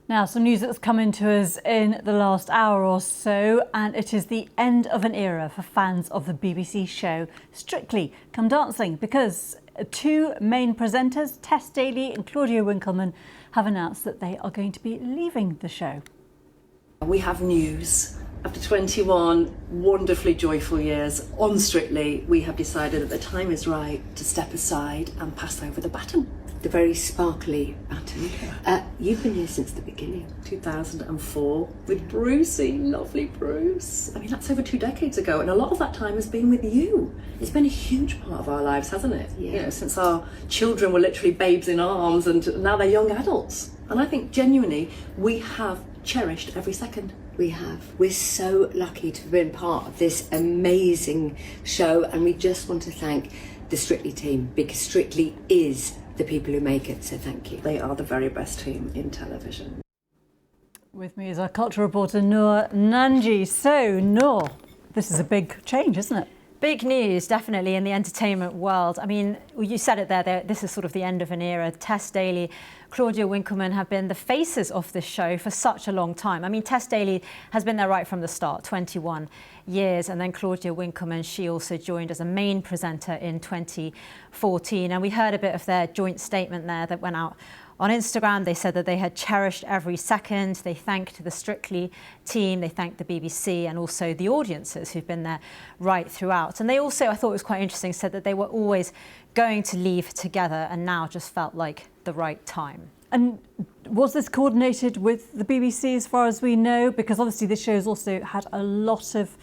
Now, some news that's come into us in the last hour or so, and it is the end of an era for fans of the BBC show Strictly Come Dancing, because two main presenters, Tess Daly and Claudia Winkleman, have announced that they are going to be leaving the show. We have news. After 21 wonderfully joyful years on Strictly, we have decided that the time is right to step aside and pass over the baton. The very sparkly baton. You've been here since the beginning. 2004 with Brucey, lovely Bruce. I mean, that's over 2 decades ago, and a lot of that time has been with you. It's been a huge part of our lives, hasn't it? Yeah. You know, since our children were literally babes in arms and now they're young adults. And I think genuinely we have cherished every second. We have. We're so lucky to have been part of this amazing show, and we just want to thank the Strictly team, because Strictly is the people who make it, so thank you. They are the very best team in television. With me is our culture reporter Noor Nanji. So Noor, this is a big change, isn't it? Big news, definitely, in the entertainment world. I mean, you said it there, this is sort of the end of an era. Tess Daly, Claudia Winkleman have been the faces of this show for such a long time. I mean, Tess Daly has been there right from the start, 21 years, and then Claudia Winkleman, she also joined as a main presenter in 2014. And we heard a bit of their joint statement there that went out on Instagram. They said that they had cherished every second. They thanked the Strictly team, they thanked the BBC and also the audiences who've been there right throughout. And they also, I thought it was quite interesting, said that they were always going to leave together and now just felt like the right time. And was this coordinated with the BBC as far as we know? Because obviously this show has also had a lot of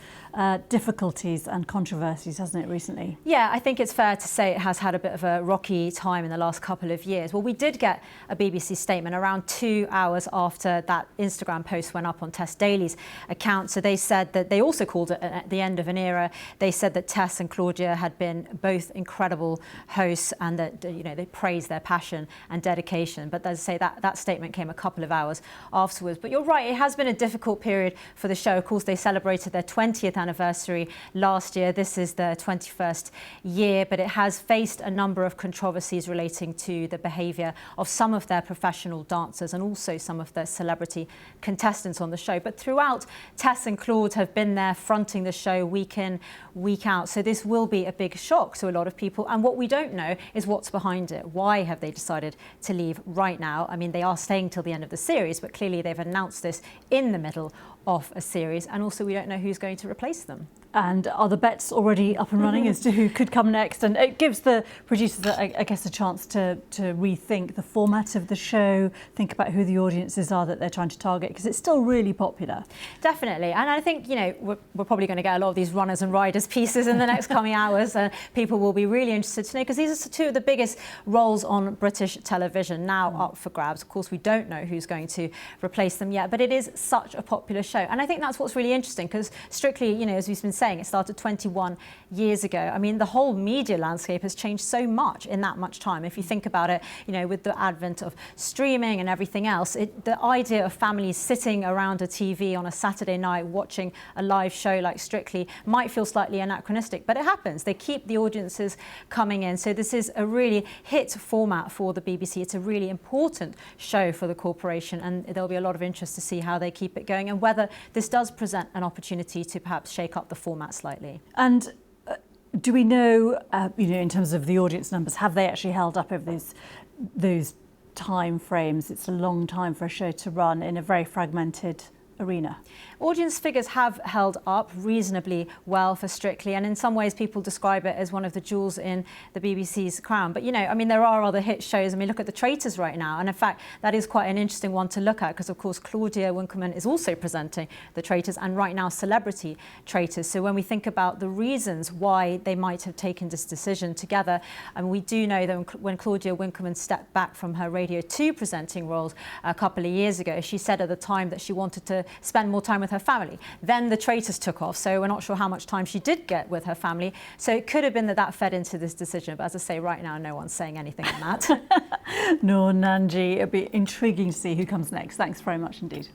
difficulties and controversies, hasn't it, recently? Yeah, I think it's fair to say it has had a bit of a rocky time in the last couple of years. Well, we did get a BBC statement around 2 hours after that Instagram post went up on Tess Daly's account. So they said that they also called it at the end of an era. They said that Tess and Claudia had been both incredible hosts and that, you know, they praised their passion and dedication. But as I say, that statement came a couple of hours afterwards. But you're right, it has been a difficult period for the show. Of course, they celebrated their 20th anniversary last year. This is the 21st year, but it has faced a number of controversies relating to the behaviour of some of their professional dancers and also some of their celebrity contestants on the show. But throughout, Tess and Claude have been there fronting the show week in, week out. So this will be a big shock to a lot of people. And what we don't know is what's behind it. Why have they decided to leave right now? I mean, they are staying till the end of the series, but clearly they've announced this in the middle of a series, and also we don't know who's going to replace them. And are the bets already up and running as to who could come next? And it gives the producers, I guess, a chance to rethink the format of the show, think about who the audiences are that they're trying to target, because it's still really popular. Definitely, and I think, you know, we're probably going to get a lot of these runners and riders pieces in the next coming hours, and people will be really interested to know, because these are two of the biggest roles on British television now up for grabs. Of course, we don't know who's going to replace them yet, but it is such a popular show. And I think that's what's really interesting, because Strictly, you know, as we've been saying, it started 21 years ago. I mean, the whole media landscape has changed so much in that much time. If you think about it, you know, with the advent of streaming and everything else, the idea of families sitting around a TV on a Saturday night watching a live show like Strictly might feel slightly anachronistic, but it happens. They keep the audiences coming in. So this is a really hit format for the BBC. It's a really important show for the corporation, and there'll be a lot of interest to see how they keep it going and whether this does present an opportunity to perhaps shake up the format slightly. And do we know, you know, in terms of the audience numbers, have they actually held up over those time frames? It's a long time for a show to run in a very fragmented arena. Audience figures have held up reasonably well for Strictly, and in some ways people describe it as one of the jewels in the BBC's crown. But, you know, I mean, there are other hit shows. I mean, look at The Traitors right now, and in fact that is quite an interesting one to look at, because of course Claudia Winkleman is also presenting The Traitors, and right now Celebrity Traitors. So when we think about the reasons why they might have taken this decision together, and we do know that when Claudia Winkleman stepped back from her Radio 2 presenting roles a couple of years ago, she said at the time that she wanted to spend more time with her family. Then The Traitors took off, so we're not sure how much time she did get with her family. So it could have been that fed into this decision. But as I say, right now, no one's saying anything on that. Noor Nanji, it'll be intriguing to see who comes next. Thanks very much indeed.